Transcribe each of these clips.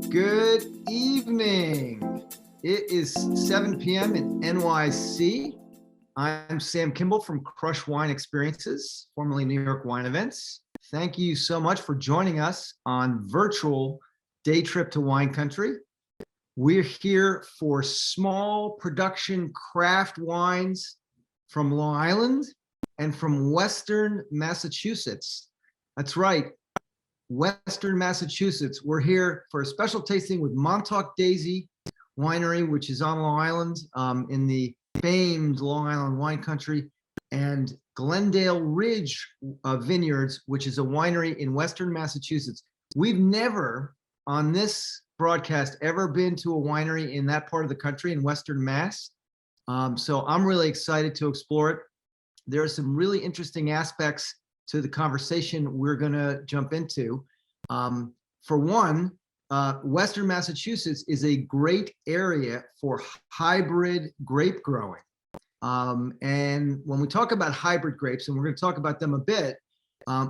Good evening. It is 7 p.m. in NYC. I'm Sam Kimball from Crush Wine Experiences, formerly New York Wine Events. Thank you so much for joining us on virtual day trip to wine country. We're here for small production craft wines from Long Island and from Western Massachusetts. That's right, Western Massachusetts. We're here for a special tasting with Montauk Daisy Winery, which is on Long Island, in the famed Long Island wine country, and Glendale Ridge Vineyards, which is a winery in Western Massachusetts. We've never, on this broadcast, ever been to a winery in that part of the country, in Western Mass. So I'm really excited to explore it. There are some really interesting aspects to the conversation we're going to jump into. For one, Western Massachusetts is a great area for hybrid grape growing. And when we talk about hybrid grapes, and we're going to talk about them a bit,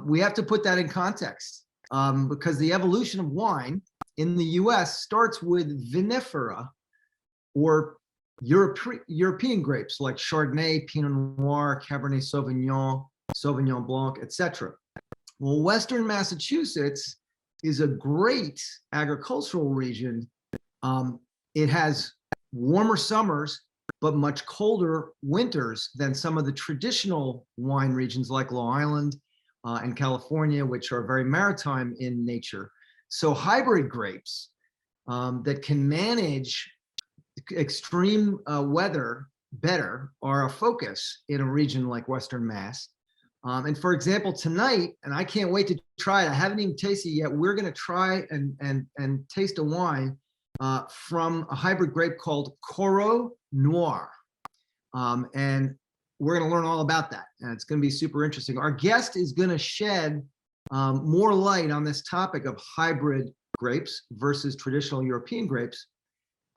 we have to put that in context, because the evolution of wine in the US starts with vinifera, or European grapes like Chardonnay, Pinot Noir, Cabernet Sauvignon, Sauvignon Blanc, etc. Well, Western Massachusetts is a great agricultural region. It has warmer summers, but much colder winters than some of the traditional wine regions like Long Island and California, which are very maritime in nature. So hybrid grapes that can manage extreme weather better are a focus in a region like Western Mass. And for example, tonight, and I can't wait to try it, I haven't even tasted it yet, we're going to try and taste a wine from a hybrid grape called Coro Noir. And we're going to learn all about that, and it's going to be super interesting. Our guest is going to shed more light on this topic of hybrid grapes versus traditional European grapes.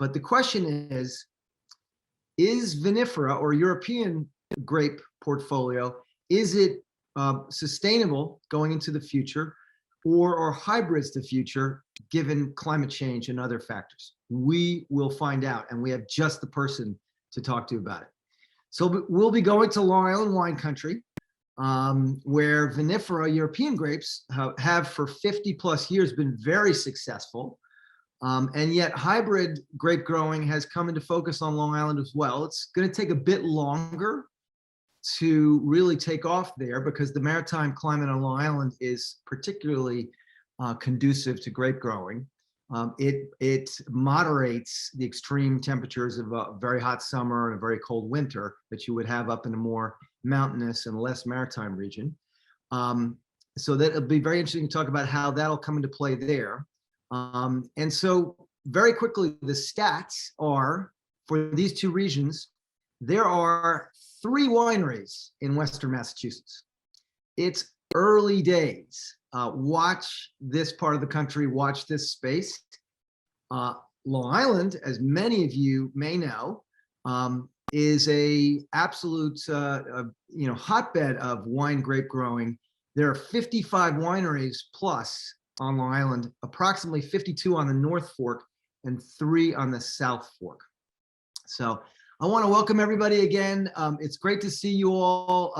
But the question is vinifera, or European grape portfolio, is it sustainable going into the future, or are hybrids the future given climate change and other factors? We will find out, and we have just the person to talk to about it. So we'll be going to Long Island wine country, where vinifera European grapes have for 50 plus years been very successful. And yet hybrid grape growing has come into focus on Long Island as well. It's going to take a bit longer to really take off there, because the maritime climate on Long Island is particularly conducive to grape growing. It moderates the extreme temperatures of a very hot summer and a very cold winter that you would have up in a more mountainous and less maritime region. So that'll be very interesting to talk about how that'll come into play there. And so very quickly, the stats are, for these two regions, there are 3 wineries in Western Massachusetts. It's early days. Watch this part of the country, watch this space. Long Island, as many of you may know, is a absolute hotbed of wine grape growing. There are 55 wineries plus on Long Island, approximately 52 on the North Fork and 3 on the South Fork. So I want to welcome everybody again. It's great to see you all.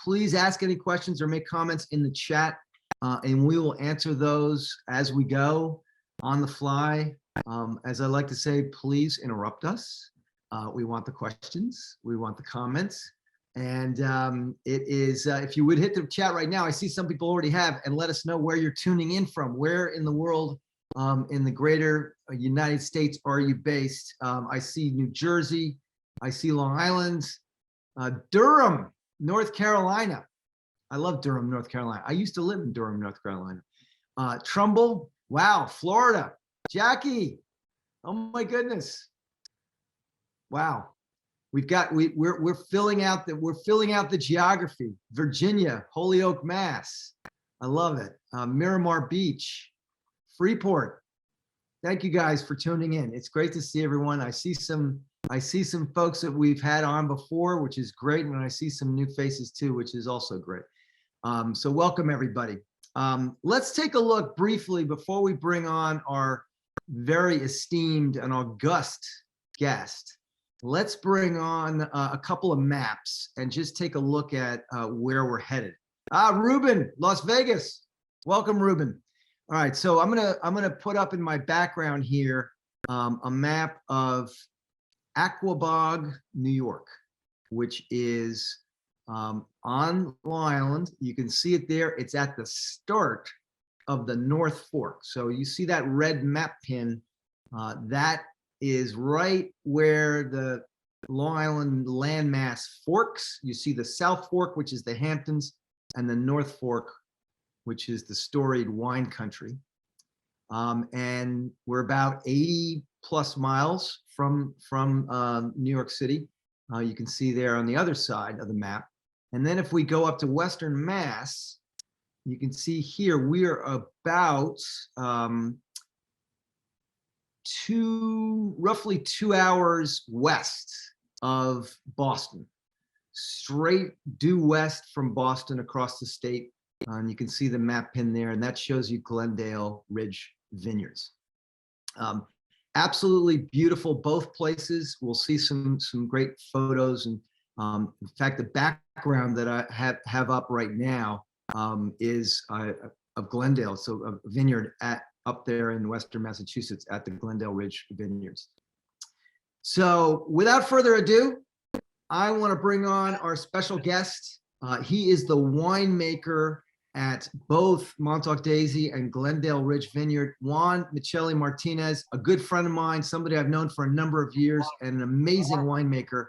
Please ask any questions or make comments in the chat, and we will answer those as we go on the fly. As I like to say, please interrupt us. We want the questions, we want the comments. And it is, if you would hit the chat right now, I see some people already have, and let us know where you're tuning in from. Where in the world, in the greater United States, are you based? I see New Jersey, I see Long Island, Durham, North Carolina. I love Durham, North Carolina. I used to live in Durham, North Carolina. Trumbull, wow, Florida. Jackie, oh my goodness. Wow. We're filling out the geography. Virginia, Holyoke, Mass. I love it. Miramar Beach, Freeport. Thank you guys for tuning in. It's great to see everyone. I see some folks that we've had on before, which is great, and I see some new faces too, which is also great. So welcome everybody. Let's take a look briefly before we bring on our very esteemed and august guest, let's bring on a couple of maps and just take a look at where we're headed. Ruben, Las Vegas. Welcome, Ruben. All right, so I'm gonna put up in my background here a map of Aquabog, New York, which is on Long Island. You can see it there. It's at the start of the North Fork. So you see that red map pin, that is right where the Long Island landmass forks. You see the South Fork, which is the Hamptons, and the North Fork, which is the storied wine country. And we're about 80 plus miles from New York City. You can see there on the other side of the map. And then if we go up to Western Mass, you can see here we're about roughly 2 hours west of Boston, straight due west from Boston across the state. And you can see the map pin there, and that shows you Glendale Ridge Vineyards. Absolutely beautiful, both places. We'll see some great photos. And in fact, the background that I have up right now is of Glendale, so a vineyard up there in Western Massachusetts at the Glendale Ridge Vineyards. So without further ado, I want to bring on our special guest. He is the winemaker at both Montauk Daisy and Glendale Ridge Vineyard, Juan Micieli-Martinez, a good friend of mine, somebody I've known for a number of years, and an amazing winemaker.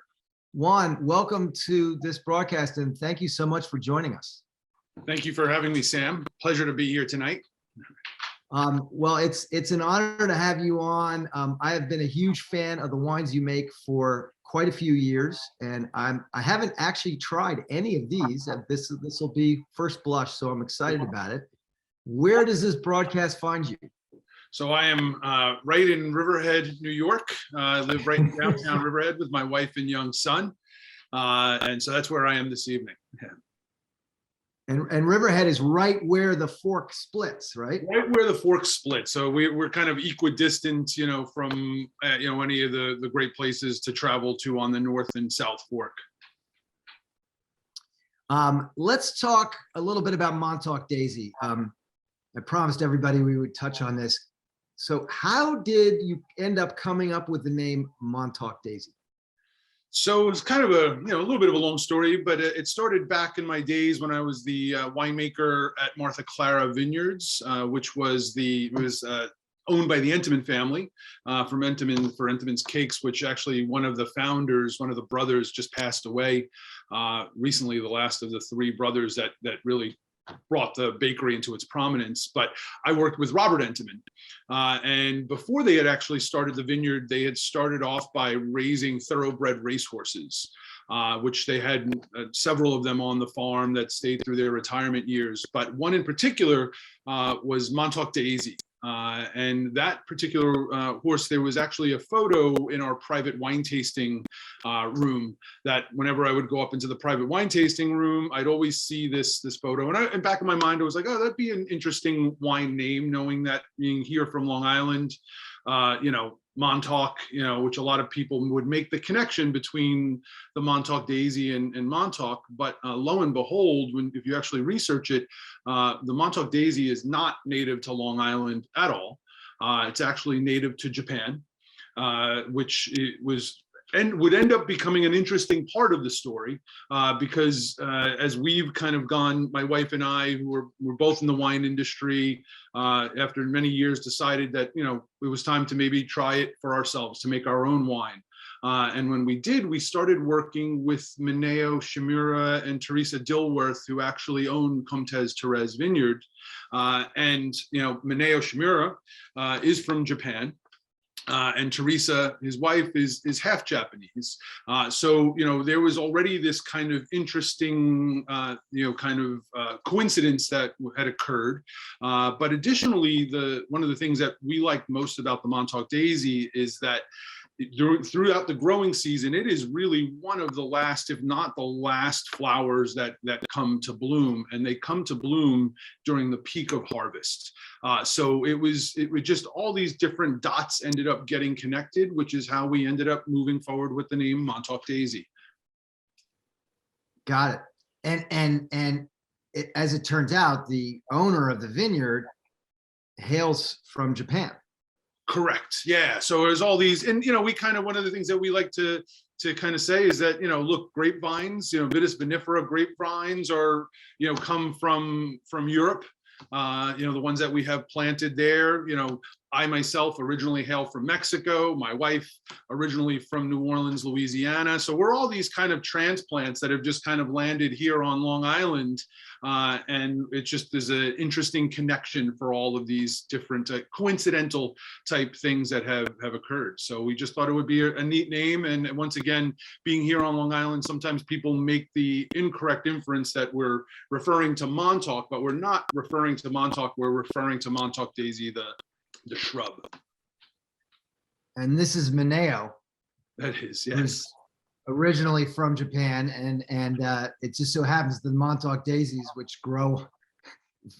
Juan, welcome to this broadcast, and thank you so much for joining us. Thank you for having me, Sam. Pleasure to be here tonight. Well, it's an honor to have you on. I have been a huge fan of the wines you make for quite a few years, and I haven't actually tried any of these. This will be first blush, so I'm excited about it. Where does this broadcast find you? So I am right in Riverhead, New York. I live right in downtown Riverhead with my wife and young son, and so that's where I am this evening. Yeah. And Riverhead is right where the fork splits, right? Right where the fork splits. So we're kind of equidistant, from any of the great places to travel to on the North and South Fork. Let's talk a little bit about Montauk Daisy. I promised everybody we would touch on this. So how did you end up coming up with the name Montauk Daisy? So it's kind of a little bit of a long story, but it started back in my days when I was the winemaker at Martha Clara Vineyards, which was owned by the Entenmann family for Entenmann's Cakes, which actually one of the founders, one of the brothers, just passed away recently. The last of the three brothers that really brought the bakery into its prominence. But I worked with Robert Entenmann. And before they had actually started the vineyard, they had started off by raising thoroughbred racehorses, which they had several of them on the farm that stayed through their retirement years. But one in particular was Montauk Daisy. And that particular horse, there was actually a photo in our private wine tasting room that whenever I would go up into the private wine tasting room, I'd always see this photo. And back in my mind, I was like, oh, that'd be an interesting wine name, knowing that being here from Long Island, Montauk, which a lot of people would make the connection between the Montauk Daisy and Montauk. But lo and behold, if you actually research it, the Montauk Daisy is not native to Long Island at all. It's actually native to Japan, which would end up becoming an interesting part of the story because as we've kind of gone, my wife and I, who were both in the wine industry, after many years decided that, it was time to maybe try it for ourselves, to make our own wine. And when we did, we started working with Mineo, Shimura, and Theresa Dilworth, who actually own Comtesse Therese Vineyard. And, Mineo Shimura is from Japan. And Theresa, his wife, is half Japanese. So, there was already this kind of interesting, coincidence that had occurred. But additionally, one of the things that we like most about the Montauk Daisy is that throughout the growing season, it is really one of the last, if not the last, flowers that come to bloom, and they come to bloom during the peak of harvest. So it was just all these different dots ended up getting connected, which is how we ended up moving forward with the name Montauk Daisy. Got it. And as it turns out, the owner of the vineyard hails from Japan. Correct. Yeah. So there's all these, and we kind of, one of the things that we like to kind of say is that, look, grapevines, Vitis vinifera grapevines are, come from Europe. The ones that we have planted there, I myself originally hail from Mexico, my wife originally from New Orleans, Louisiana. So we're all these kind of transplants that have just kind of landed here on Long Island. And it just is an interesting connection for all of these different coincidental type things that have occurred. So we just thought it would be a neat name. And once again, being here on Long Island, sometimes people make the incorrect inference that we're referring to Montauk, but we're not referring to Montauk. We're referring to Montauk Daisy, the shrub. And this is Mineo. That is, yes. Originally from Japan, and it just so happens the Montauk daisies, which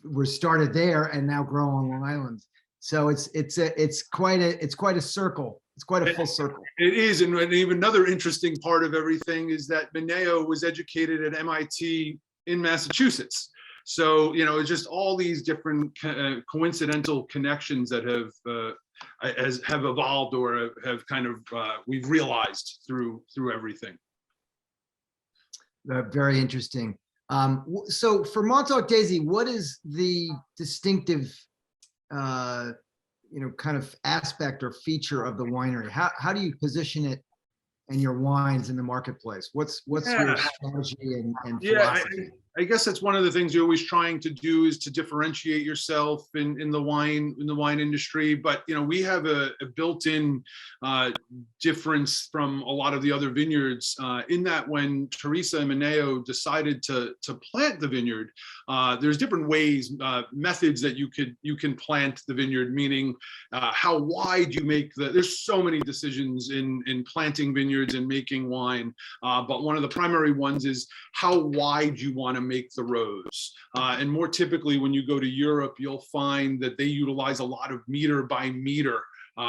were started there and now grow on Long Island. So it's quite a circle. It's quite a full circle. It is, and even another interesting part of everything is that Mineo was educated at MIT in Massachusetts. So it's just all these different coincidental connections that have evolved or have kind of we've realized through everything. Very interesting. So for Montauk Daisy, what is the distinctive, kind of aspect or feature of the winery? How do you position it and your wines in the marketplace? What's your strategy and philosophy? I guess that's one of the things you're always trying to do, is to differentiate yourself in the wine industry. But we have a built-in difference from a lot of the other vineyards in that when Theresa and Mineo decided to plant the vineyard, there's different ways, methods that you can plant the vineyard. Meaning how wide you make there's so many decisions in planting vineyards and making wine, but one of the primary ones is how wide you want to make the rows. And more typically, when you go to Europe, you'll find that they utilize a lot of meter by meter.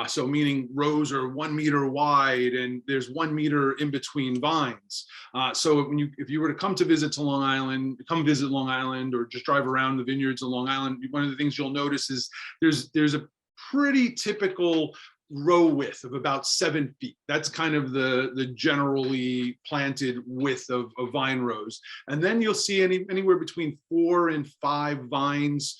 So meaning rows are 1 meter wide and there's 1 meter in between vines. So if you were to come visit Long Island or just drive around the vineyards of Long Island, one of the things you'll notice is there's a pretty typical row width of about 7 feet. That's kind of the generally planted width of vine rows. And then you'll see anywhere between 4 and 5 vines,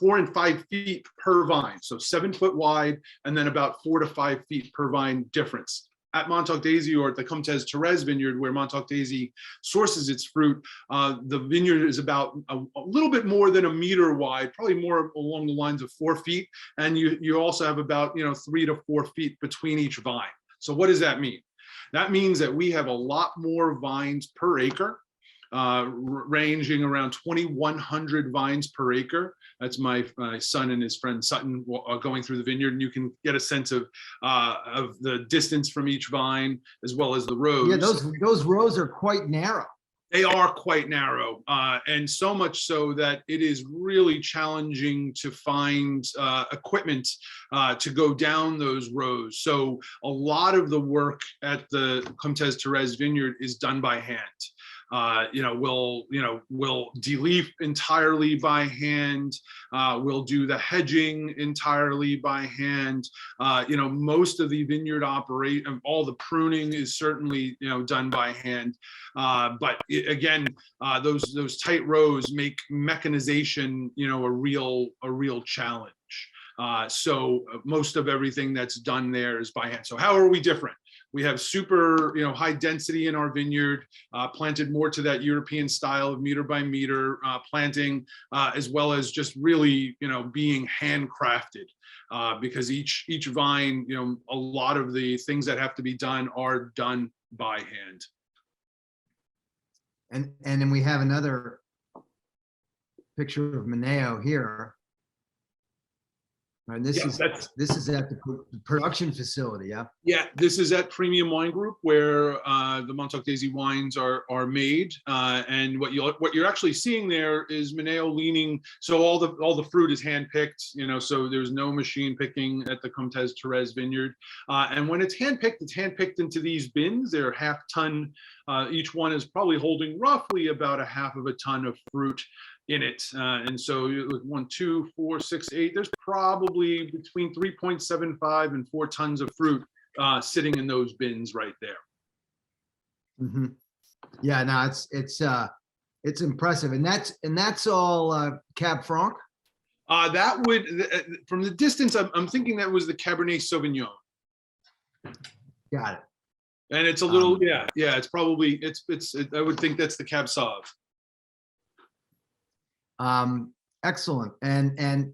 4 and 5 feet per vine. So 7 foot wide, and then about 4 to 5 feet per vine difference. At Montauk Daisy, or at the Comtesse Therese vineyard, where Montauk Daisy sources its fruit, the vineyard is about a little bit more than 1 meter wide, probably more along the lines of 4 feet. And you also have about 3 to 4 feet between each vine. So what does that mean? That means that we have a lot more vines per acre, ranging around 2,100 vines per acre. That's my son and his friend Sutton going through the vineyard, and you can get a sense of the distance from each vine as well as the rows. Yeah, those rows are quite narrow. They are quite narrow, and so much so that it is really challenging to find equipment to go down those rows. So a lot of the work at the Comtesse Therese vineyard is done by hand. We'll de-leaf entirely by hand. We'll do the hedging entirely by hand. Most of the vineyard all the pruning is certainly done by hand. But again, those tight rows make mechanization a real challenge. So most of everything that's done there is by hand. So how are we different? We have super, high density in our vineyard, planted more to that European style of meter by meter planting, as well as just really, being handcrafted, because each vine, a lot of the things that have to be done are done by hand. And then we have another picture of Mineo here. And this Yeah, is that's this is at the production facility, yeah. Yeah, this is at Premium Wine Group where the Montauk Daisy wines are made, and what you're actually seeing there is Mineo leaning. So all the fruit is hand picked, so there's no machine picking at the Comtesse Therese vineyard. And when it's hand picked into these bins. They're half ton. Each one is probably holding roughly about a half of a ton of fruit in it. And so you look 1, 2, 4, 6, 8. There's probably between 3.75 and 4 tons of fruit sitting in those bins right there. Mm-hmm. Yeah, no, it's impressive, and that's all Cab Franc. That would, from the distance, I'm thinking that was the Cabernet Sauvignon. Got it. And it's a little, yeah. It's probably I would think that's the Cab Sauv. Excellent. And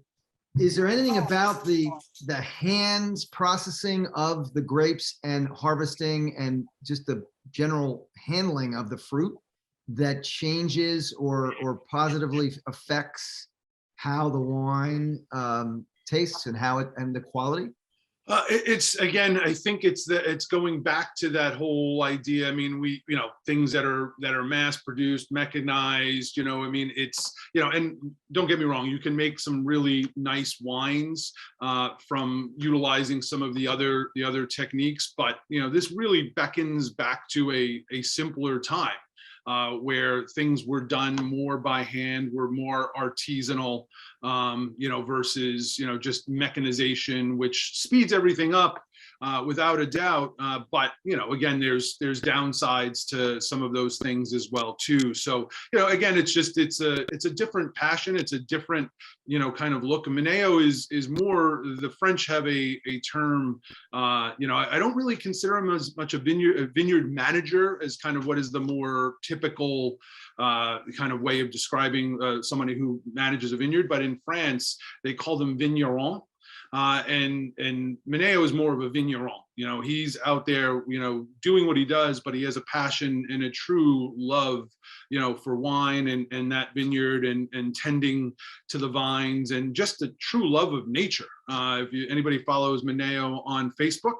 is there anything about the hands processing of the grapes and harvesting and just the general handling of the fruit that changes or positively affects how the wine tastes and the quality? It's again, I think it's going back to that whole idea. I mean, things that are mass produced, mechanized, I mean, it's, and don't get me wrong, you can make some really nice wines from utilizing some of the other techniques, but this really beckons back to a simpler time. Where things were done more by hand, were more artisanal, versus, just mechanization, which speeds everything up without a doubt. But, again, there's downsides to some of those things as well, too. So, again, it's a different passion. It's a different, kind of look. Mineo is more, the French have a term, I don't really consider him as much a vineyard manager as kind of what is the more typical kind of way of describing somebody who manages a vineyard. But in France, they call them vignerons. And Mineo is more of a vigneron. He's out there, doing what he does, but he has a passion and a true love, for wine and that vineyard and tending to the vines and just a true love of nature. If anybody follows Mineo on Facebook,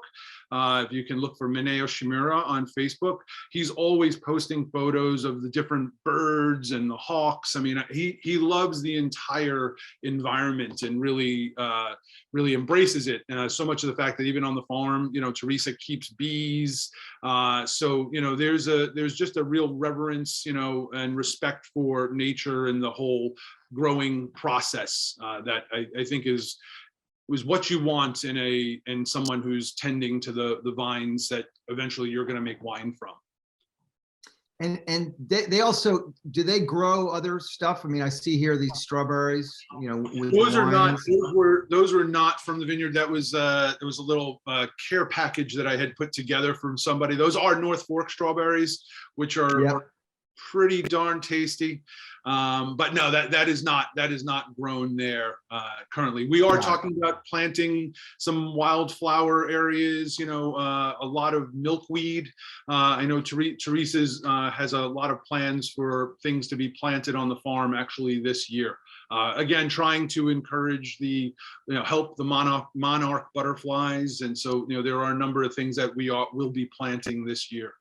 if you can look for Mineo Shimura on Facebook, he's always posting photos of the different birds and the hawks. I mean, he loves the entire environment and really embraces it. So much of the fact that even on the farm, Theresa keeps bees. So there's just a real reverence, and respect for nature and the whole growing process that I think was what you want in someone who's tending to the vines that eventually you're going to make wine from. And they also, do they grow other stuff? I mean, I see here these strawberries, with Those are not, wines. those were not from the vineyard. That was it was a little care package that I had put together from somebody. Those are North Fork strawberries, which are pretty darn tasty. But no, that is not grown there currently. We are talking about planting some wildflower areas, a lot of milkweed. I know Theresa's has a lot of plans for things to be planted on the farm actually this year. Again, trying to encourage help the monarch butterflies. And so, there are a number of things that will be planting this year.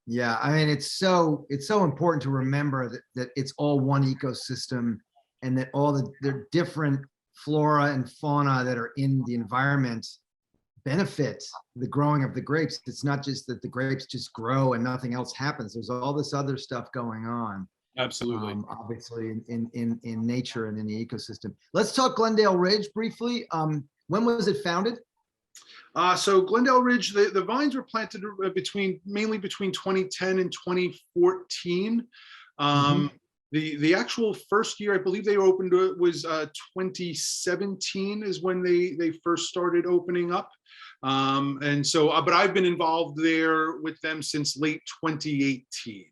Yeah, I mean, it's so important to remember that it's all one ecosystem, and that all the different flora and fauna that are in the environment benefit the growing of the grapes. It's not just that the grapes just grow and nothing else happens. There's all this other stuff going on. Absolutely. Obviously in nature and in the ecosystem. Let's talk Glendale Ridge briefly. When was it founded? So Glendale Ridge, the vines were planted mainly between 2010 and 2014. The actual first year, I believe they opened was 2017 is when they first started opening up. And so, but I've been involved there with them since late 2018.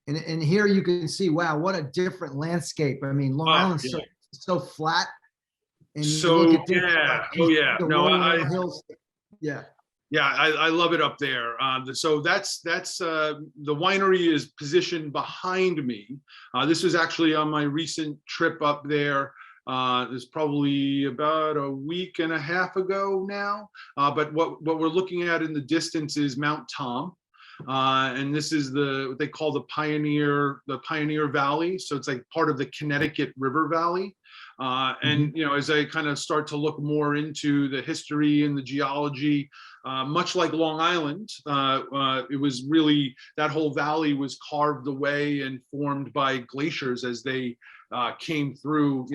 And here you can see, wow, what a different landscape. I mean, Long Island's so flat. And so look at hills. Yeah, I love it up there. So that's the winery is positioned behind me. This was actually on my recent trip up there. It's probably about a week and a half ago now. But what we're looking at in the distance is Mount Tom. And this is what they call the Pioneer Valley. So it's like part of the Connecticut River Valley. And as I kind of start to look more into the history and the geology, much like Long Island, it was really, that whole valley was carved away and formed by glaciers as they came through,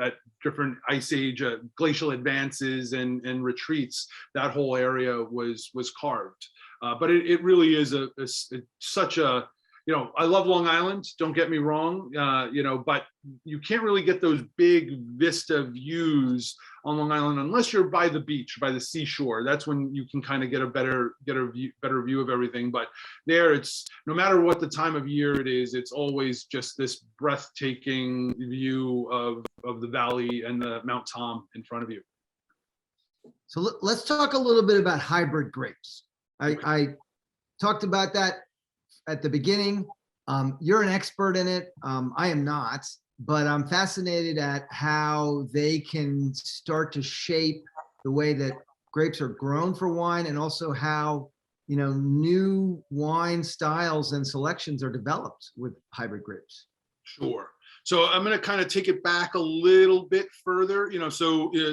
at different ice age, glacial advances and retreats. That whole area was carved. But it really is such a, I love Long Island, don't get me wrong, but you can't really get those big vista views on Long Island unless you're by the beach, by the seashore. That's when you can kind of get a better view of everything. But there, it's, no matter what the time of year it is, it's always just this breathtaking view of the valley and the Mount Tom in front of you. So let's talk a little bit about hybrid grapes. I talked about that at the beginning. You're an expert in it. I am not, but I'm fascinated at how they can start to shape the way that grapes are grown for wine, and also how, new wine styles and selections are developed with hybrid grapes. Sure. So I'm going to kind of take it back a little bit further,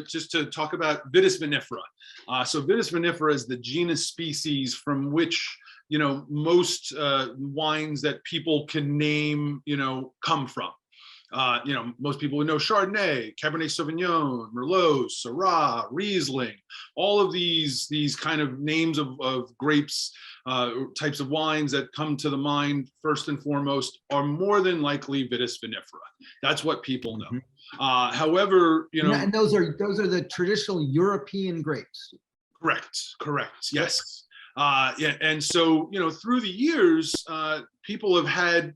just to talk about Vitis vinifera. So Vitis vinifera is the genus species from which, most wines that people can name, come from. Most people would know Chardonnay, Cabernet Sauvignon, Merlot, Syrah, Riesling, all of these kind of names of grapes, types of wines that come to the mind first and foremost are more than likely Vitis vinifera. That's what people know. However, and those are the traditional European grapes. Correct. Yes. And so, through the years, people have had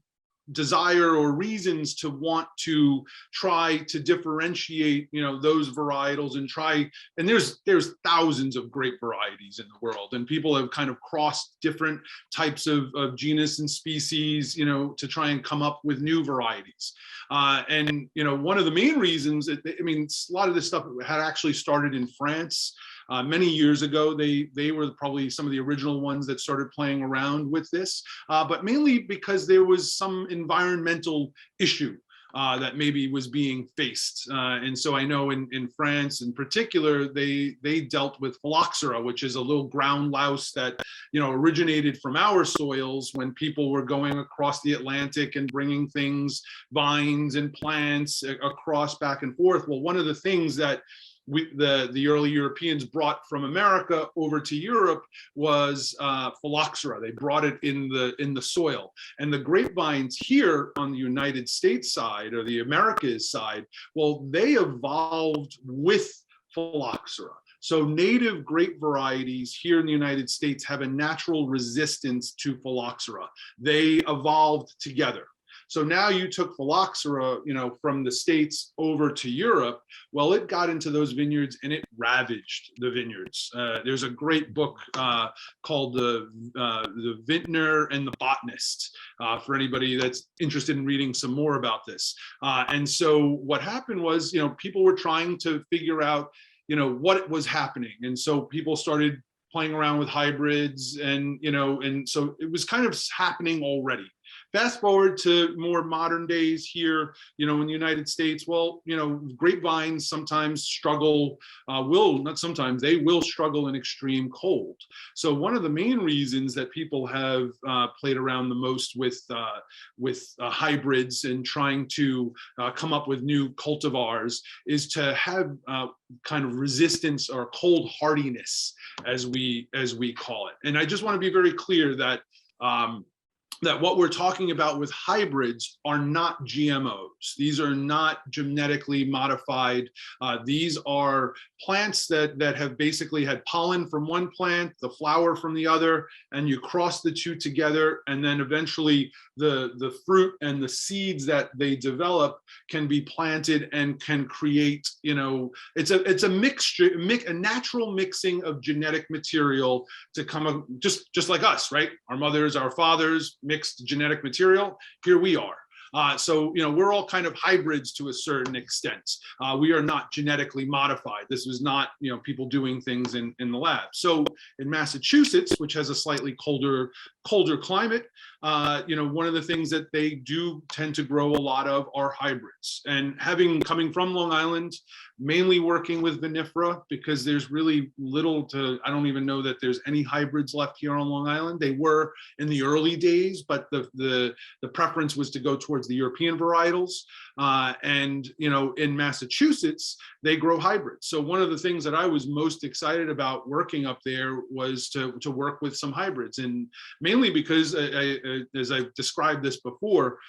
desire or reasons to want to try to differentiate, those varietals and there's thousands of grape varieties in the world, and people have kind of crossed different types of genus and species, to try and come up with new varieties. And one of the main reasons, a lot of this stuff had actually started in France. Many years ago, they were probably some of the original ones that started playing around with this, but mainly because there was some environmental issue that maybe was being faced. And so I know in France in particular, they dealt with phylloxera, which is a little ground louse that, originated from our soils when people were going across the Atlantic and bringing things, vines and plants across back and forth. Well, one of the things that the early Europeans brought from America over to Europe was phylloxera. They brought it in the soil, and the grapevines here on the United States side, or the Americas side, well, they evolved with phylloxera. So native grape varieties here in the United States have a natural resistance to phylloxera. They evolved together. So now you took phylloxera, from the States over to Europe. Well, it got into those vineyards and it ravaged the vineyards. There's a great book called The Vintner and the Botanist for anybody that's interested in reading some more about this. And so what happened was, people were trying to figure out, what was happening. And so people started playing around with hybrids and so it was kind of happening already. Fast forward to more modern days here, in the United States. Well, grapevines sometimes struggle, they will struggle in extreme cold. So one of the main reasons that people have played around the most with hybrids and trying to come up with new cultivars is to have kind of resistance or cold hardiness, as we call it. And I just want to be very clear that that what we're talking about with hybrids are not GMOs. These are not genetically modified. These are plants that have basically had pollen from one plant, the flower from the other, and you cross the two together, and then eventually the fruit and the seeds that they develop can be planted and can create, it's a mixture, a natural mixing of genetic material to come up, just like us, right? Our mothers, our fathers mixed genetic material. Here we are. So, we're all kind of hybrids to a certain extent. We are not genetically modified. This was not, people doing things in the lab. So in Massachusetts, which has a slightly colder climate, one of the things that they do tend to grow a lot of are hybrids. And coming from Long Island, mainly working with vinifera, because there's really little I don't even know that there's any hybrids left here on Long Island. They were in the early days, but the preference was to go towards the European varietals. And in Massachusetts, they grow hybrids. So one of the things that I was most excited about working up there was to work with some hybrids, and mainly because, as I've described this before,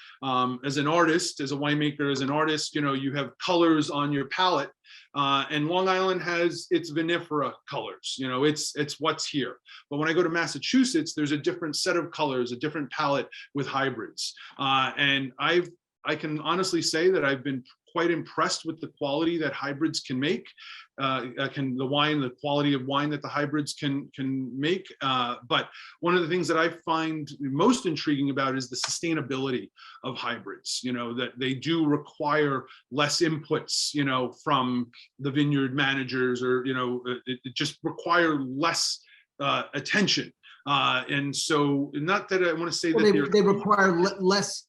as an artist, as a winemaker, as an artist, you have colors on your palette. And Long Island has its vinifera colors, it's what's here. But when I go to Massachusetts, there's a different set of colors, a different palette with hybrids. And I can honestly say that I've been quite impressed with the quality that hybrids can make, the quality of wine that the hybrids can make. But one of the things that I find most intriguing about is the sustainability of hybrids, that they do require less inputs, from the vineyard managers, or, it just require less attention. And so, not that I want to say that they require less,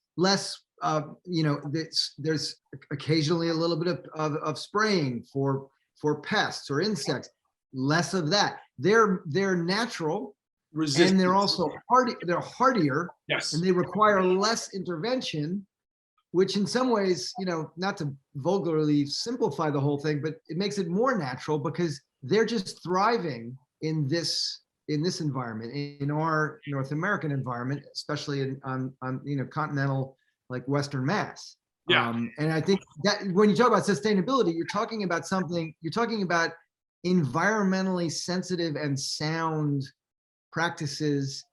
there's occasionally a little bit of spraying for pests or insects. Less of that. They're natural, resistant, and they're also hardy. They're hardier. Yes. And they require less intervention, which in some ways, not to vulgarly simplify the whole thing, but it makes it more natural because they're just thriving in this environment, in our North American environment, especially on continental, like Western Mass. Yeah. And I think that when you talk about sustainability, you're talking about environmentally sensitive and sound practices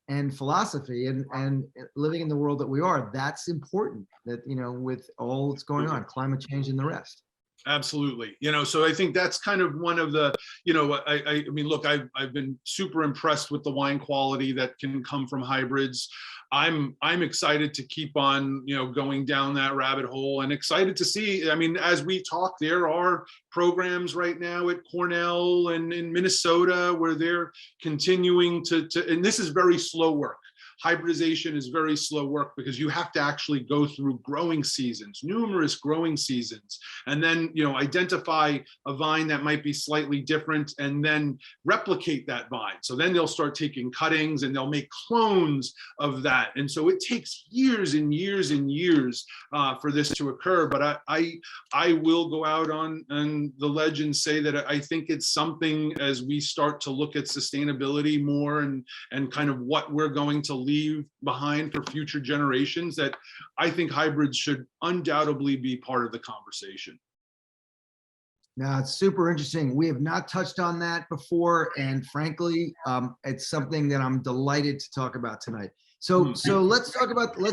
and philosophy, and living in the world that we are. That's important, that, with all that's going on, climate change and the rest. Absolutely. So I think that's kind of one of the, I mean, look, I've been super impressed with the wine quality that can come from hybrids. I'm excited to keep on, going down that rabbit hole, and excited to see, I mean, as we talk, there are programs right now at Cornell and in Minnesota where they're continuing to, and this is very slow work. Hybridization is very slow work because you have to actually go through growing seasons, numerous growing seasons, and then, identify a vine that might be slightly different and then replicate that vine. So then they'll start taking cuttings and they'll make clones of that. And so it takes years and years and years for this to occur. But I will go out on the ledge and say that I think it's something, as we start to look at sustainability more and kind of what we're going to leave behind for future generations, that I think hybrids should undoubtedly be part of the conversation. Now, it's super interesting. We have not touched on that before, and frankly, it's something that I'm delighted to talk about tonight. So let's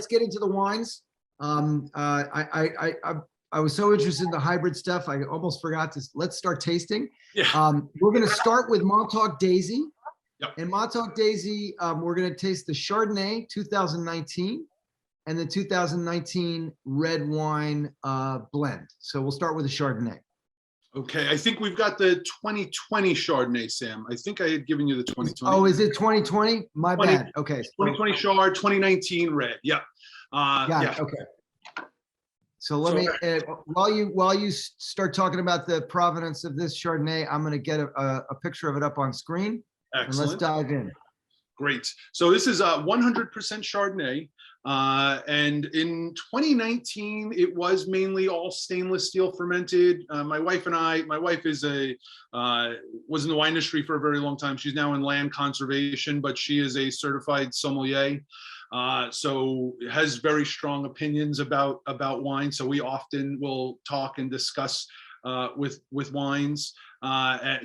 get into the wines. I was so interested in the hybrid stuff, I almost forgot to. Let's start tasting. Yeah. We're going to start with Montauk Daisy. Yep. And Montauk Daisy, we're going to taste the Chardonnay 2019 and the 2019 red wine blend. So we'll start with the Chardonnay. Okay, I think we've got the 2020 Chardonnay, Sam. I think I had given you the 2020. Oh, is it 2020? My bad. Okay. 2020 Chard, 2019 red. Yeah. Got it. Okay. So let me, while you start talking about the provenance of this Chardonnay, I'm going to get a picture of it up on screen. Excellent. And let's dive in. Great. So this is 100% Chardonnay. And in 2019, it was mainly all stainless steel fermented. My wife was in the wine industry for a very long time. She's now in land conservation, but she is a certified sommelier. So has very strong opinions about wine. So we often will talk and discuss with wines.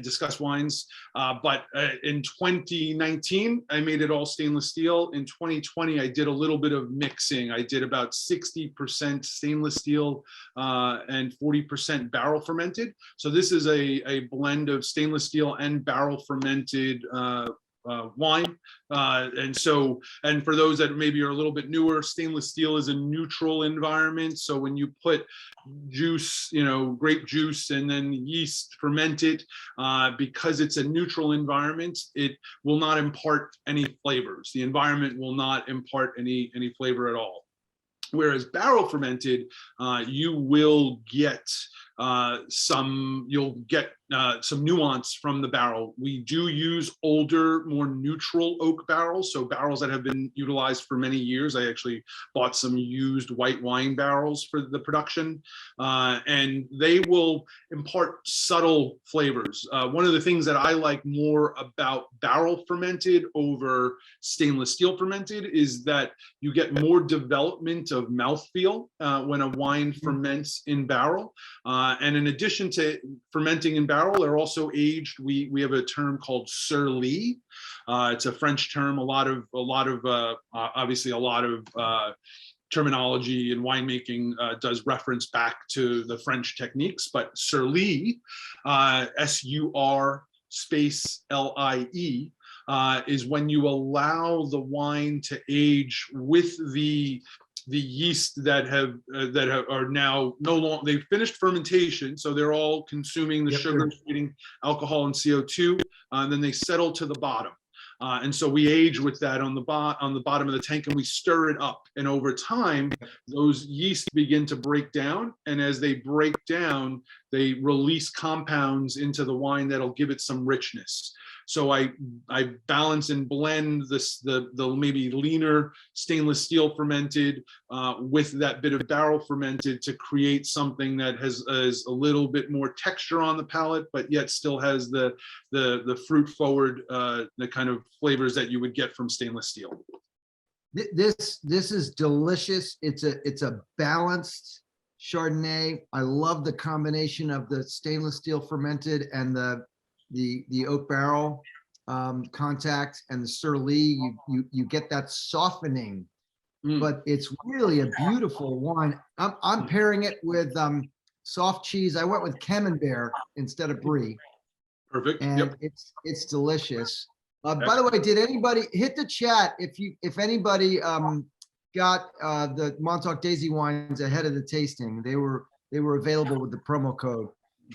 Discuss wines, but in 2019, I made it all stainless steel. In 2020, I did a little bit of mixing. I did about 60% stainless steel and 40% barrel fermented. So this is a blend of stainless steel and barrel fermented wine. And for those that maybe are a little bit newer, stainless steel is a neutral environment. So when you put juice, grape juice, and then yeast, ferment it, because it's a neutral environment, it will not impart any flavors. The environment will not impart any flavor at all. Whereas barrel fermented, you will get some nuance from the barrel. We do use older, more neutral oak barrels, so barrels that have been utilized for many years. I actually bought some used white wine barrels for the production, and they will impart subtle flavors. One of the things that I like more about barrel fermented over stainless steel fermented is that you get more development of mouthfeel when a wine ferments in barrel. And in addition to fermenting in barrel, they're also aged. We have a term called sur lie. It's a French term. Obviously a lot of terminology in winemaking does reference back to the French techniques, but sur lie, SUR space LIE, is when you allow the wine to age with the yeast that are now no longer, they've finished fermentation, so they're all consuming the sugar, creating alcohol and CO2, and then they settle to the bottom. And so we age with that on the bottom of the tank, and we stir it up. And over time, those yeast begin to break down. And as they break down, they release compounds into the wine that'll give it some richness. So I balance and blend the maybe leaner stainless steel fermented with that bit of barrel fermented to create something that has a little bit more texture on the palate, but yet still has the fruit forward, the kind of flavors that you would get from stainless steel. This is delicious. It's a balanced Chardonnay. I love the combination of the stainless steel fermented and the oak barrel contact and the sur lie. You get that softening, but it's really a beautiful wine. I'm pairing it with soft cheese. I went with Camembert instead of Brie. Perfect. And it's delicious. By the way, did anybody hit the chat if anybody got the Montauk Daisy wines ahead of the tasting? They were available with the promo code.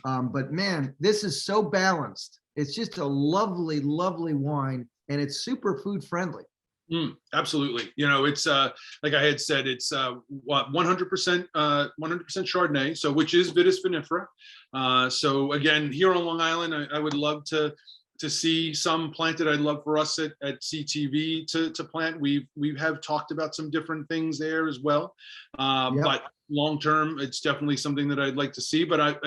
But man, this is so balanced. It's just a lovely, lovely wine, and it's super food friendly. Absolutely. It's like I had said, it's 100% Chardonnay, so which is Vitis vinifera. So again, here on Long Island, I would love to see some planted. I'd love for us at CTV to plant. We have talked about some different things there as well. But long term, it's definitely something that I'd like to see. But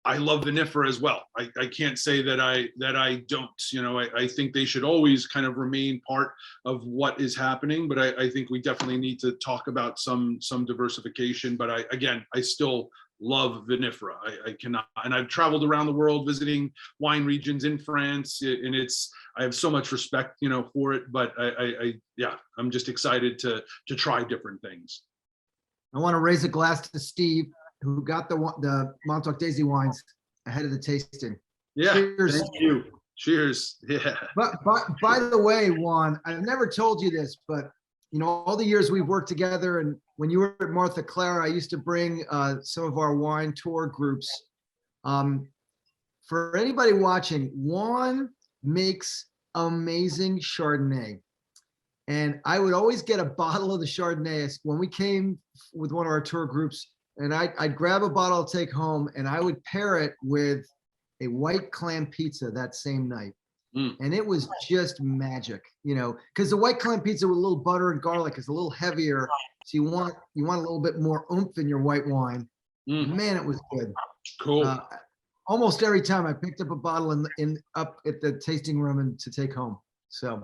I love vinifera as well. I can't say that I don't. I think they should always kind of remain part of what is happening. But I think we definitely need to talk about some diversification. But I still love vinifera. I cannot, and I've traveled around the world visiting wine regions in France, and I have so much respect, for it. But I'm just excited to try different things. I want to raise a glass to Steve, who got the Montauk Daisy wines ahead of the tasting. Yeah, cheers. Thank you. Cheers. Yeah. But by the way, Juan, I've never told you this, but all the years we've worked together, and when you were at Martha Clara, I used to bring some of our wine tour groups. For anybody watching, Juan makes amazing Chardonnay. And I would always get a bottle of the Chardonnay when we came with one of our tour groups, and I'd grab a bottle to take home, and I would pair it with a white clam pizza that same night. And it was just magic, because the white clam pizza with a little butter and garlic is a little heavier. So you want a little bit more oomph in your white wine. Man, it was good. Cool. Almost every time I picked up a bottle up at the tasting room and to take home. So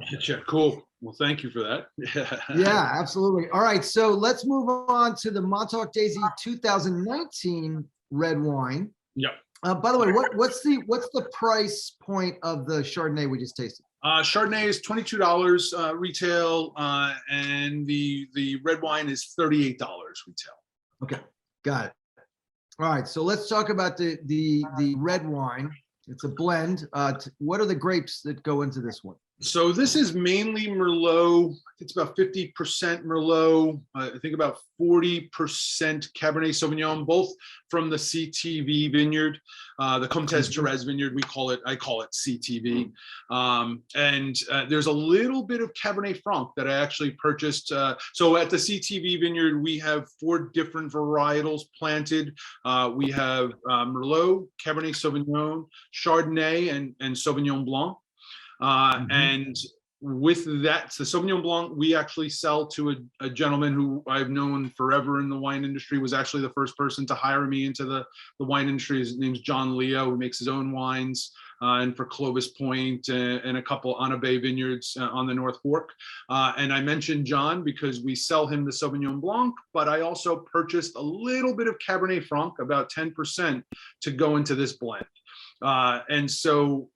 cool. Well, thank you for that. Yeah, absolutely. All right, so let's move on to the Montauk Daisy 2019 red wine. Yep. By the way, what's the price point of the Chardonnay we just tasted? Chardonnay is $22 retail, and the red wine is $38 retail. Okay, got it. All right, so let's talk about the red wine. It's a blend. What are the grapes that go into this one? So this is mainly Merlot. It's about 50% Merlot. I think about 40% Cabernet Sauvignon, both from the CTV vineyard, the Comtesse Theresa vineyard. I call it CTV. And there's a little bit of Cabernet Franc that I actually purchased. So at the CTV vineyard, we have 4 different varietals planted. We have Merlot, Cabernet Sauvignon, Chardonnay, and Sauvignon Blanc. And with that, the Sauvignon Blanc, we actually sell to a gentleman who I've known forever in the wine industry, was actually the first person to hire me into the wine industry. His name's John Leo, who makes his own wines, and for Clovis Point and a couple Anabe vineyards on the North Fork. And I mentioned John because we sell him the Sauvignon Blanc, but I also purchased a little bit of Cabernet Franc, about 10%, to go into this blend. And so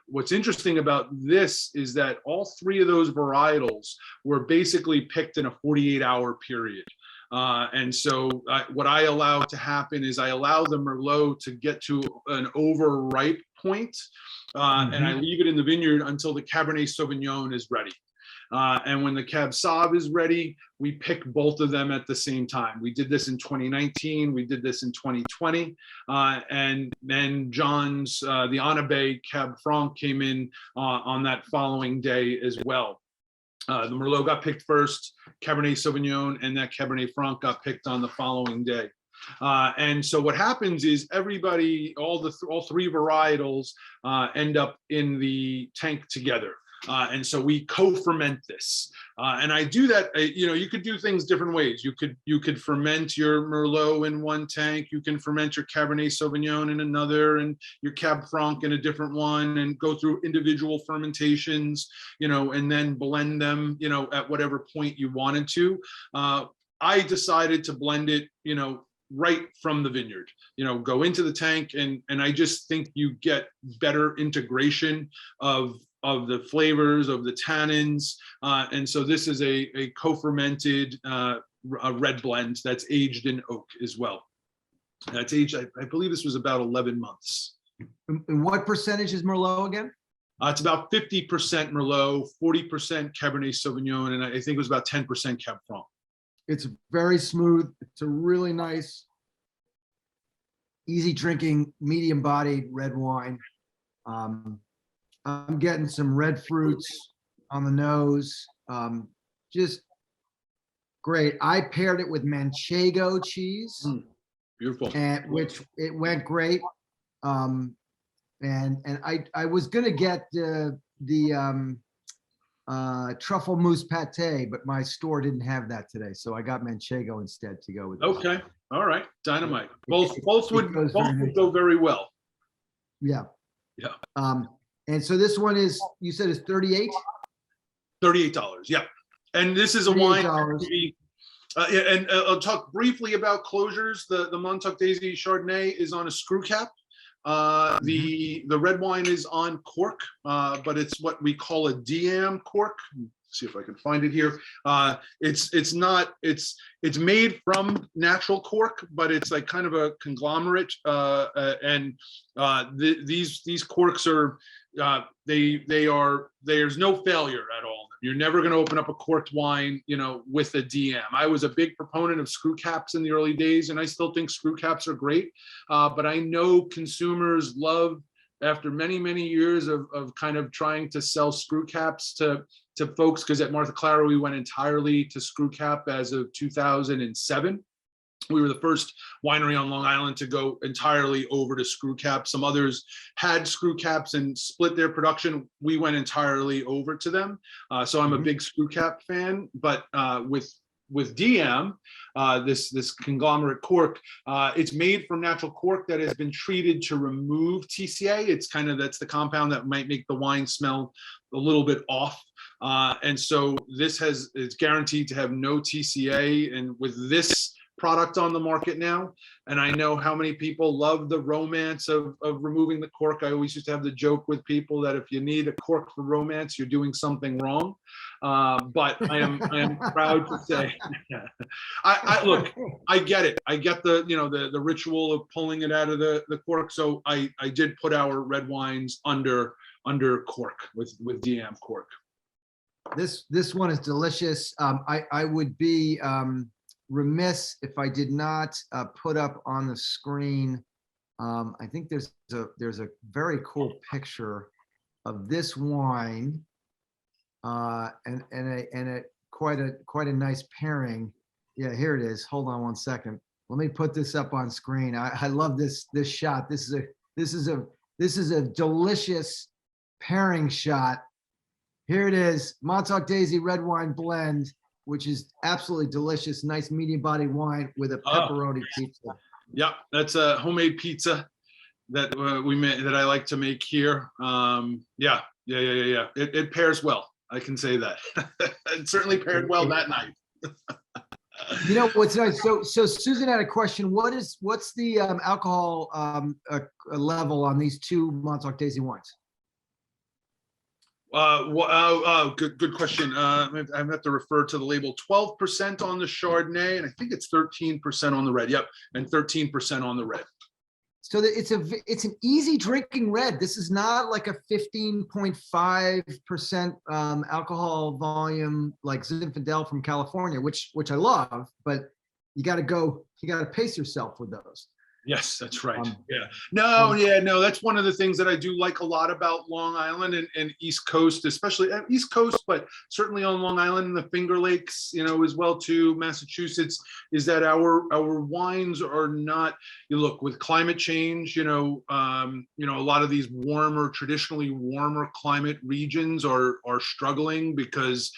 what's interesting about this is that all 3 of those varietals were basically picked in a 48-hour period. And so what I allow to happen is I allow the Merlot to get to an overripe point, and I leave it in the vineyard until the Cabernet Sauvignon is ready. And when the Cab Sauv is ready, we pick both of them at the same time. We did this in 2019. We did this in 2020. And then John's, the Anabe Cab Franc came in on that following day as well. The Merlot got picked first, Cabernet Sauvignon, and that Cabernet Franc got picked on the following day. And so what happens is everybody, all 3 varietals end up in the tank together. And so we co-ferment this, and I do that. You could do things different ways. You could ferment your Merlot in one tank. You can ferment your Cabernet Sauvignon in another, and your Cab Franc in a different one, and go through individual fermentations. And then blend them. At whatever point you wanted to. I decided to blend it. Right from the vineyard, go into the tank, and I just think you get better integration of the flavors, of the tannins, and so this is a co-fermented red blend that's aged in oak as well. That's aged, I believe this was about 11 months. And what percentage is Merlot again? It's about 50% Merlot, 40% Cabernet Sauvignon, and I think it was about 10% Cab Franc. It's very smooth. It's a really nice, easy drinking, medium bodied red wine. I'm getting some red fruits on the nose. Just great. I paired it with Manchego cheese. Beautiful. And which it went great. And I was gonna get the truffle mousse pate, but my store didn't have that today, so I got Manchego instead to go with it. Okay, all right, dynamite. Both would go very well. Yeah. Yeah. And so this one is, you said is 38? $38, yeah. And this is a wine. And I'll talk briefly about closures. The Montauk Daisy Chardonnay is on a screw cap. The red wine is on cork, but it's what we call a DM cork. Let's see if I can find it here. It's made from natural cork, but it's like kind of a conglomerate. These corks are there's no failure at all. You're never going to open up a corked wine, with a DM. I was a big proponent of screw caps in the early days, and I still think screw caps are great. But I know consumers love, after many, many years of kind of trying to sell screw caps to folks, because at Martha Clara, we went entirely to screw cap as of 2007. We were the first winery on Long Island to go entirely over to screw cap. Some others had screw caps and split their production. We went entirely over to them. So I'm a big screw cap fan, but with DM, this conglomerate cork, it's made from natural cork that has been treated to remove TCA. That's the compound that might make the wine smell a little bit off. And so it's guaranteed to have no TCA. And with this product on the market now, and I know how many people love the romance of removing the cork. I always used to have the joke with people that if you need a cork for romance, you're doing something wrong. But I am proud to say, I look, I get it. I get the, you know, the ritual of pulling it out of the cork. So I did put our red wines under cork with DM cork. This one is delicious. I would be remiss if I did not put up on the screen. I think there's a very cool picture of this wine, and a quite a nice pairing. Yeah, here it is. Hold on one second. Let me put this up on screen. I love this shot. This is a delicious pairing shot. Here it is, Montauk Daisy red wine blend, which is absolutely delicious. Nice medium body wine with a pepperoni pizza. Yeah, that's a homemade pizza that that I like to make here. Yeah. It pairs well. I can say that. It certainly paired well that night. You know what's nice? So Susan had a question. What's the alcohol level on these two Montauk Daisy wines? Good question. I have to refer to the label. 12% on the Chardonnay, and I think it's 13% on the red. Yep, and 13% on the red. So it's an easy drinking red. This is not like a 15.5% alcohol volume like Zinfandel from California, which I love, but you got to pace yourself with those. Yes, that's right. No, that's one of the things that I do like a lot about Long Island and East Coast, especially East Coast, but certainly on Long Island and the Finger Lakes, you know, as well too, Massachusetts, is that our wines are not, you look, with climate change, a lot of these traditionally warmer climate regions are struggling because,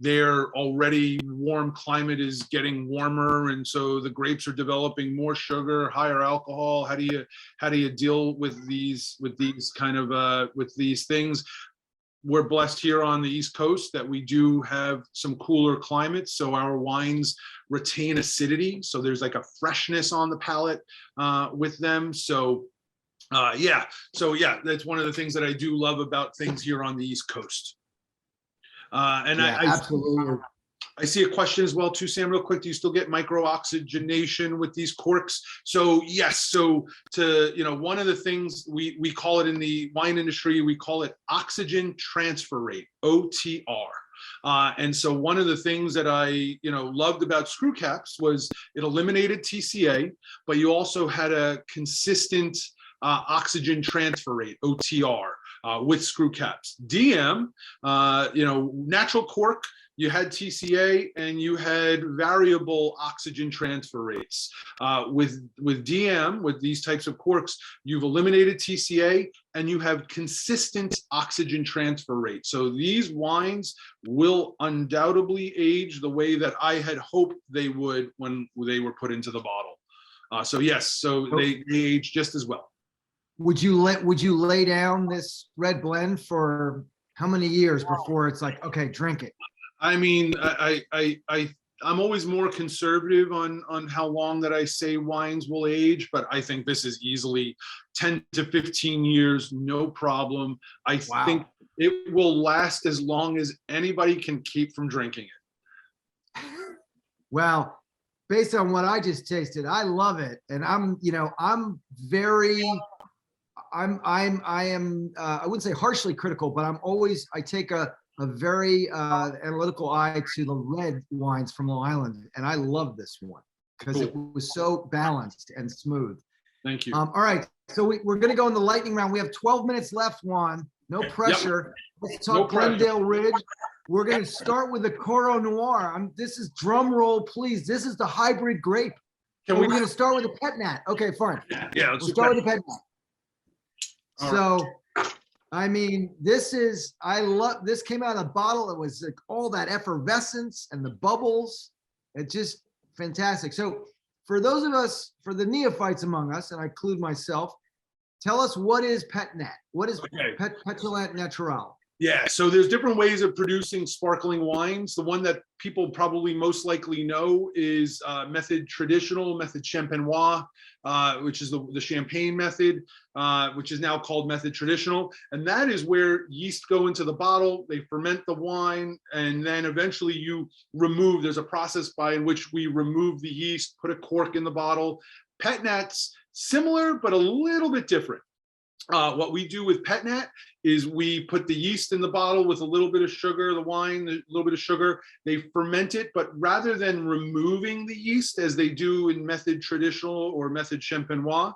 their already warm climate is getting warmer, and so the grapes are developing more sugar, higher alcohol. How do you deal with these things? We're blessed here on the East Coast that we do have some cooler climates, so our wines retain acidity, so there's like a freshness on the palate with them. So that's one of the things that I do love about things here on the East Coast. Absolutely. I see a question as well too, Sam, real quick. Do you still get micro oxygenation with these corks? So yes. So one of the things we call it in the wine industry, we call it oxygen transfer rate, OTR. And so one of the things that I loved about screw caps was it eliminated TCA, but you also had a consistent oxygen transfer rate, OTR. With screw caps. DM, natural cork, you had TCA and you had variable oxygen transfer rates. With DM, with these types of corks, you've eliminated TCA and you have consistent oxygen transfer rate. So these wines will undoubtedly age the way that I had hoped they would when they were put into the bottle. So yes, they age just as well. Would you lay down this red blend for how many years before it's like, okay, drink it? I mean, I'm always more conservative on how long that I say wines will age, but I think this is easily 10 to 15 years, no problem. I think it will last as long as anybody can keep from drinking it. Well, based on what I just tasted, I love it, and I wouldn't say harshly critical, but I take a very analytical eye to the red wines from Long Island, and I love this one because it was so balanced and smooth. Thank you. All right, so we're going to go in the lightning round. We have 12 minutes left, Juan. No pressure. Yep. Let's talk Glendale Ridge. We're going to start with the Coro Noir. This is drum roll, please. This is the hybrid grape. We're going to start with the Pet Nat. Okay, fine. Yeah, we'll start with the Pet Nat. So, I mean, this came out of the bottle. It was like all that effervescence and the bubbles. It's just fantastic. So for those of us, for the neophytes among us, and I include myself, tell us what is Pet Nat? What is Petulant Natural? Yeah, so there's different ways of producing sparkling wines. The one that people probably most likely know is method traditional, method champenois, which is the champagne method, which is now called method traditional. And that is where yeast go into the bottle, they ferment the wine, and then eventually you remove, there's a process by in which we remove the yeast, put a cork in the bottle. Pet nats, similar, but a little bit different. What we do with pet nat is we put the yeast in the bottle with a little bit of sugar, the wine, a little bit of sugar. They ferment it, but rather than removing the yeast as they do in method traditional or method champenois,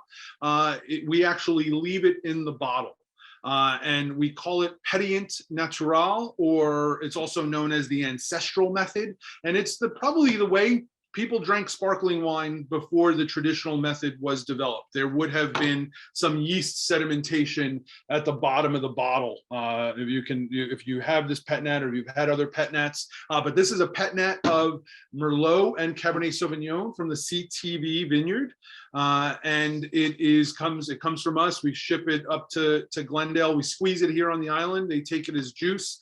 we actually leave it in the bottle. And we call it pétillant natural, or it's also known as the ancestral method. And it's probably the way people drank sparkling wine before the traditional method was developed. There would have been some yeast sedimentation at the bottom of the bottle. If you have this pet nat, or if you've had other pet nats, but this is a pet nat of Merlot and Cabernet Sauvignon from the CTV vineyard. And it comes from us. We ship it up to Glendale. We squeeze it here on the island. They take it as juice.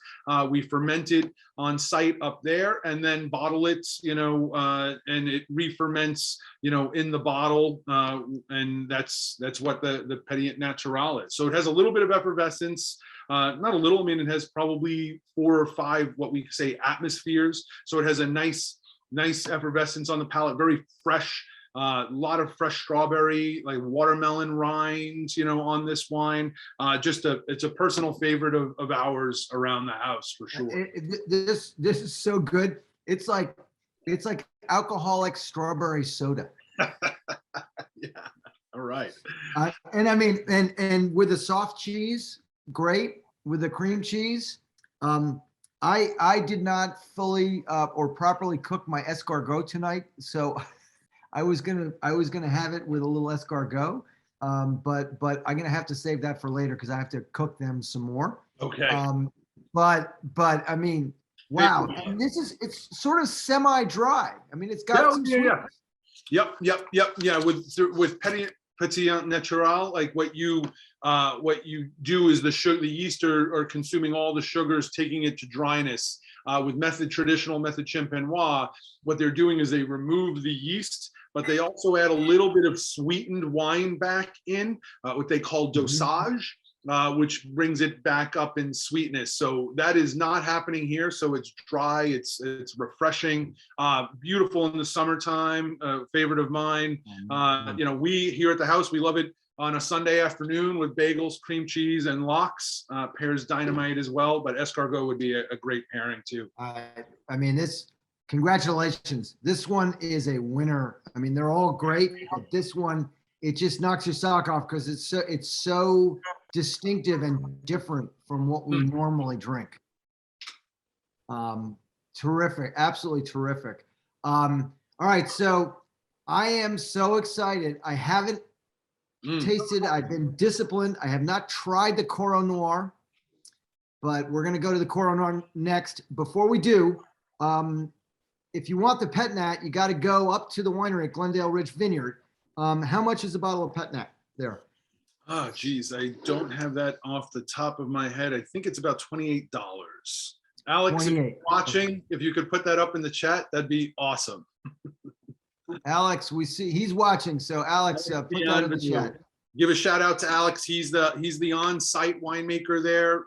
We ferment it on site up there, and then bottle it, and it re-ferments, in the bottle. And that's what the pétillant natural is. So it has a little bit of effervescence, not a little, I mean, it has probably 4 or 5, what we say atmospheres. So it has a nice effervescence on the palate, very fresh. A lot of fresh strawberry, like watermelon rinds, on this wine. It's a personal favorite of ours around the house for sure. This is so good. It's like alcoholic strawberry soda. Yeah. All right. And I mean, and with the soft cheese, great. With the cream cheese, I did not fully or properly cook my escargot tonight, so. I was gonna have it with a little escargot, but I'm gonna have to save that for later because I have to cook them some more. Okay. But I mean, wow, and it's sort of semi-dry. I mean, it's got some sweetness. Yep. Yeah, with pétillant natural, like what you do is the yeast are consuming all the sugars, taking it to dryness. With method traditional, method champenois, what they're doing is they remove the yeast, but they also add a little bit of sweetened wine back in, what they call dosage, which brings it back up in sweetness. So that is not happening here. So it's dry, it's refreshing, beautiful in the summertime, favorite of mine. We here at the house, we love it on a Sunday afternoon with bagels, cream cheese, and lox. Pairs dynamite as well, but escargot would be a great pairing too. I mean, congratulations. This one is a winner. I mean, they're all great, but this one, it just knocks your sock off because it's so distinctive and different from what we normally drink. Terrific, absolutely terrific. All right, so I am so excited. I haven't tasted, I've been disciplined. I have not tried the Coro Noir, but we're gonna go to the Coro Noir next. Before we do, if you want the pet nat, you got to go up to the winery at Glendale Ridge Vineyard. How much is a bottle of pet nat there? Oh, geez, I don't have that off the top of my head. I think it's about $28. Alex, if you're watching, if you could put that up in the chat, that'd be awesome. Alex, we see he's watching. So Alex, put that in the chat. Give a shout out to Alex. He's the on-site winemaker there.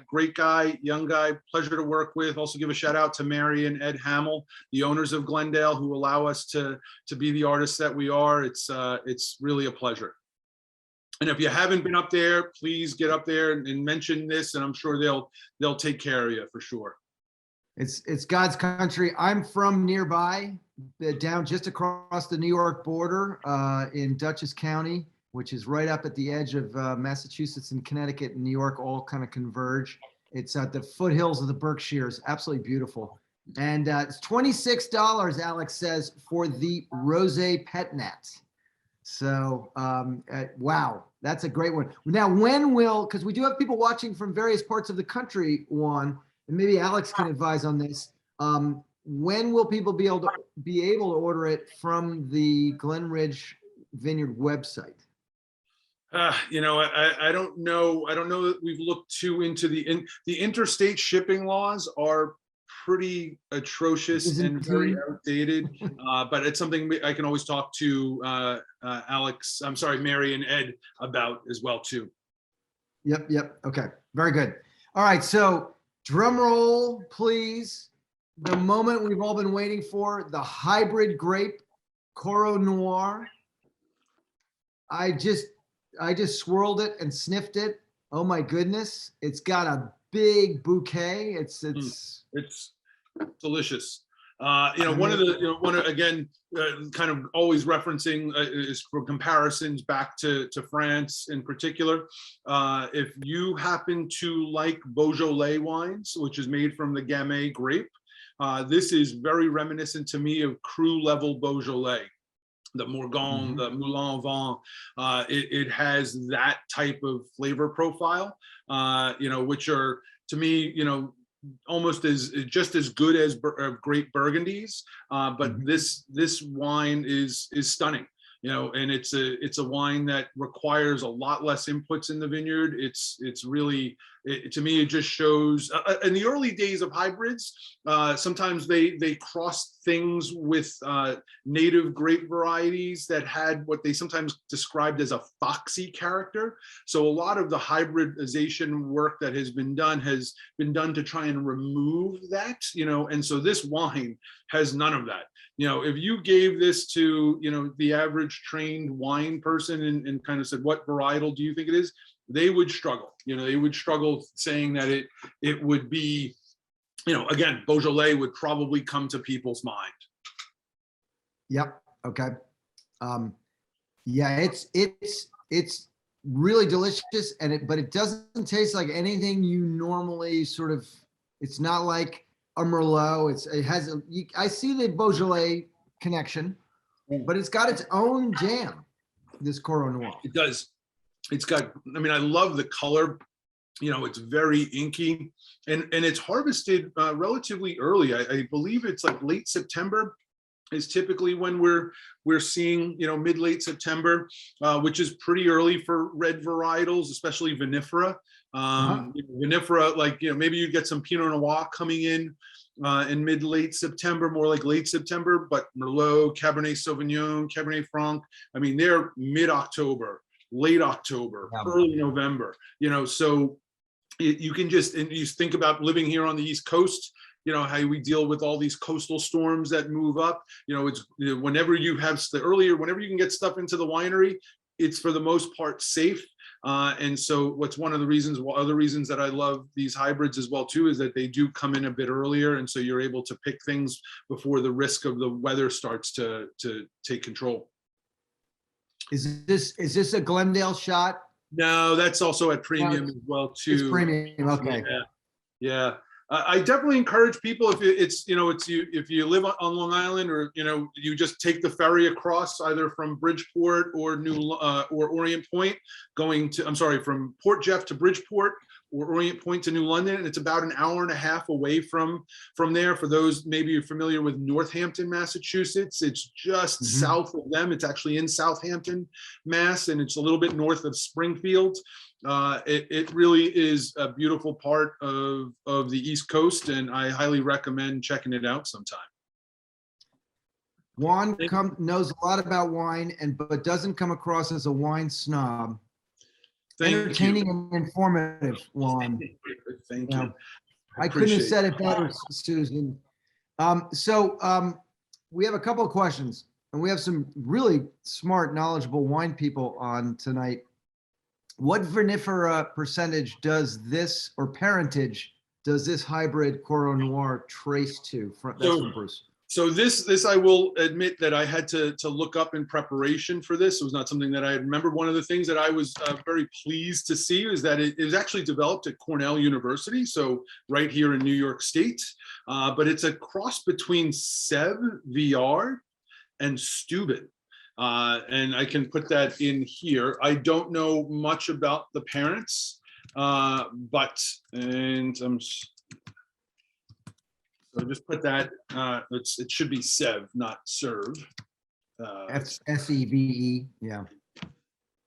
Great guy, young guy, pleasure to work with. Also give a shout out to Mary and Ed Hamill, the owners of Glendale, who allow us to be the artists that we are. It's really a pleasure. And if you haven't been up there, please get up there and mention this, and I'm sure they'll take care of you for sure. It's God's country. I'm from nearby, down just across the New York border in Dutchess County, which is right up at the edge of Massachusetts and Connecticut and New York, all kind of converge. It's at the foothills of the Berkshires, absolutely beautiful. And it's $26, Alex says, for the Rosé Pet Nat. So, wow, that's a great one. Now, because we do have people watching from various parts of the country, Juan, and maybe Alex can advise on this. When will people be able to order it from the Glen Ridge Vineyard website? I don't know. I don't know that we've looked too into the interstate shipping laws are pretty atrocious and very Byzantine. outdated. But it's something I can always talk to Alex. I'm sorry, Mary and Ed about as well too. Yep. Okay, very good. All right, so drum roll, please. The moment we've all been waiting for, the hybrid grape, Coro Noir. I just swirled it and sniffed it. Oh my goodness. It's got a big bouquet. It's delicious. One of the, again, kind of always referencing is for comparisons back to France in particular. If you happen to like Beaujolais wines, which is made from the Gamay grape, this is very reminiscent to me of cru level Beaujolais. The Morgon, the Moulin Vent, it has that type of flavor profile, which are, to me, almost just as good as great Burgundies, but this wine is stunning, and it's a wine that requires a lot less inputs in the vineyard. It's really, to me, it just shows in the early days of hybrids, sometimes they crossed things with native grape varieties that had what they sometimes described as a foxy character. So a lot of the hybridization work that has been done to try and remove that, and so this wine has none of that. If you gave this to, the average trained wine person and kind of said, what varietal do you think it is? They would struggle. They would struggle saying that it would be, again, Beaujolais would probably come to people's mind. Yep. Okay. Yeah, it's really delicious, but it doesn't taste like anything you normally sort of. It's not like a Merlot. I see the Beaujolais connection, but it's got its own jam. This Coro Noir. It does. It's got. I mean, I love the color. It's very inky, and it's harvested relatively early. I believe it's like late September is typically when we're seeing, mid-late September, which is pretty early for red varietals, especially vinifera. Vinifera, like, maybe you get some Pinot Noir coming in mid-late September, more like late September, but Merlot, Cabernet Sauvignon, Cabernet Franc, I mean, they're mid-October, late October, early November, so you can and you think about living here on the East Coast, how we deal with all these coastal storms that move up, it's whenever you can get stuff into the winery, it's for the most part safe. And so what's other reasons that I love these hybrids as well too, is that they do come in a bit earlier. And so you're able to pick things before the risk of the weather starts to take control. Is this a Glendale shot? No, that's also at premium as well too. It's premium. Okay. Yeah. I definitely encourage people, if you live on Long Island, or you just take the ferry across either from Bridgeport or or Orient Point, from Port Jeff to Bridgeport or Orient Point to New London, and it's about an hour and a half away from there. For those maybe you're familiar with Northampton, Massachusetts, it's just south of them. It's actually in Southampton, Mass, and it's a little bit north of Springfield. It really is a beautiful part of the East Coast, and I highly recommend checking it out sometime. Juan knows a lot about wine, but doesn't come across as a wine snob. Entertaining and informative, Juan. Thank you. I couldn't have said it better, Susan. We have a couple of questions, and we have some really smart, knowledgeable wine people on tonight. What vinifera percentage does this, or parentage, does this hybrid Coro Noir trace to? That's from Bruce. So this I will admit that I had to look up in preparation for this. It was not something that I remember. One of the things that I was very pleased to see is that it was actually developed at Cornell University, so right here in New York State. But it's a cross between Sèvres, Viard, and Steuben. And I can put that in here. I don't know much about the parents, so just put that, it should be Sèvres, not serve. S-E-V-E, yeah.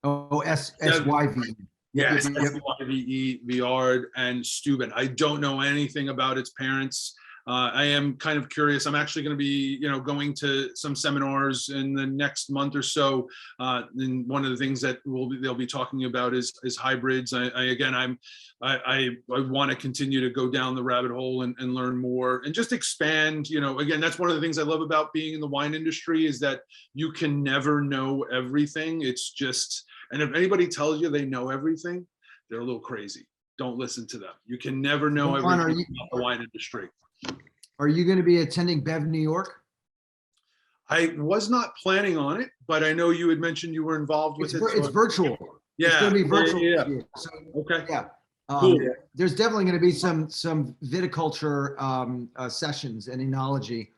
Oh, SYV. Yes, Yep. SYVE, Viard, and Steuben. I don't know anything about its parents. I am kind of curious. I'm actually going to be, going to some seminars in the next month or so. And one of the things that they'll be talking about is hybrids. I want to continue to go down the rabbit hole and learn more and just expand. Again, that's one of the things I love about being in the wine industry is that you can never know everything. It's just, and if anybody tells you they know everything, they're a little crazy. Don't listen to them. You can never know everything about the wine industry. Are you going to be attending Bev New York? I was not planning on it, but I know you had mentioned you were involved with it. It's virtual. Yeah. It's going to be virtual. Yeah. So, Okay. Yeah. Cool. There's definitely going to be some viticulture sessions and enology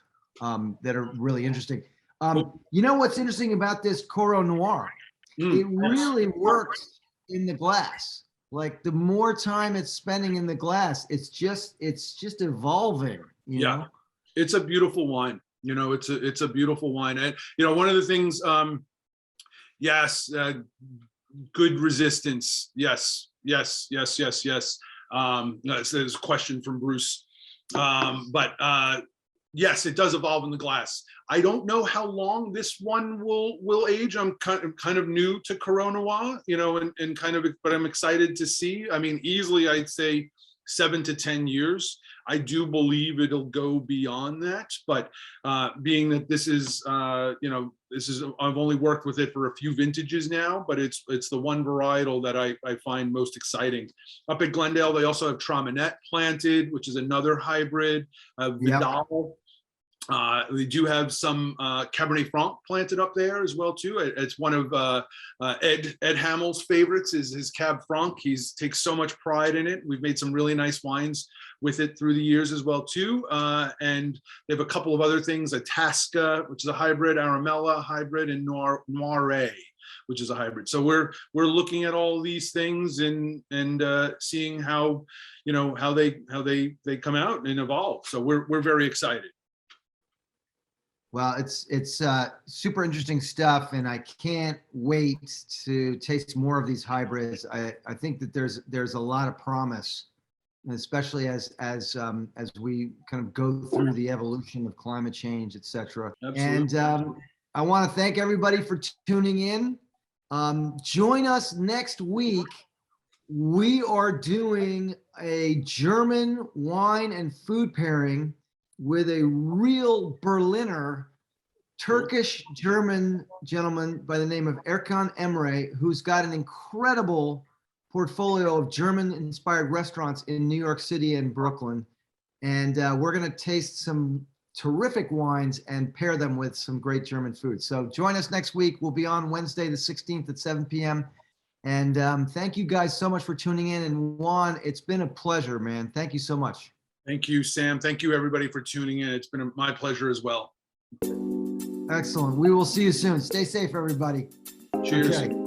that are really interesting. You know what's interesting about this Coro Noir? It really works in the glass. Like the more time it's spending in the glass, it's just evolving. You know? It's a beautiful wine. It's a beautiful wine. And one of the things, yes, good resistance. Yes. There's a question from Bruce. Yes, it does evolve in the glass. I don't know how long this one will age. I'm kind of new to Coro Noir, and kind of, but I'm excited to see. I mean, easily I'd say 7 to 10 years. I do believe it'll go beyond that, but being that this is, I've only worked with it for a few vintages now, but it's the one varietal that I find most exciting. Up at Glendale, they also have Traminette planted, which is another hybrid. Vidal. We do have some Cabernet Franc planted up there as well too. It's one of Ed Hamill's favorites is his Cab Franc. He takes so much pride in it. We've made some really nice wines with it through the years as well too. And they have a couple of other things, a Tasca, which is a hybrid, Aramella hybrid, and Noire, which is a hybrid. So we're looking at all these things and seeing how they come out and evolve. So we're very excited. Well, it's super interesting stuff, and I can't wait to taste more of these hybrids. I think that there's a lot of promise, especially as we kind of go through the evolution of climate change, et cetera. And I want to thank everybody for tuning in. Join us next week. We are doing a German wine and food pairing with a real Berliner Turkish-German gentleman by the name of Erkan Emre, who's got an incredible portfolio of German-inspired restaurants in New York City and Brooklyn. And we're going to taste some terrific wines and pair them with some great German food. So join us next week. We'll be on Wednesday, the 16th at 7 p.m. And thank you guys so much for tuning in. And Juan, it's been a pleasure, man. Thank you so much. Thank you, Sam. Thank you, everybody, for tuning in. It's been my pleasure as well. Excellent. We will see you soon. Stay safe, everybody. Cheers. Okay.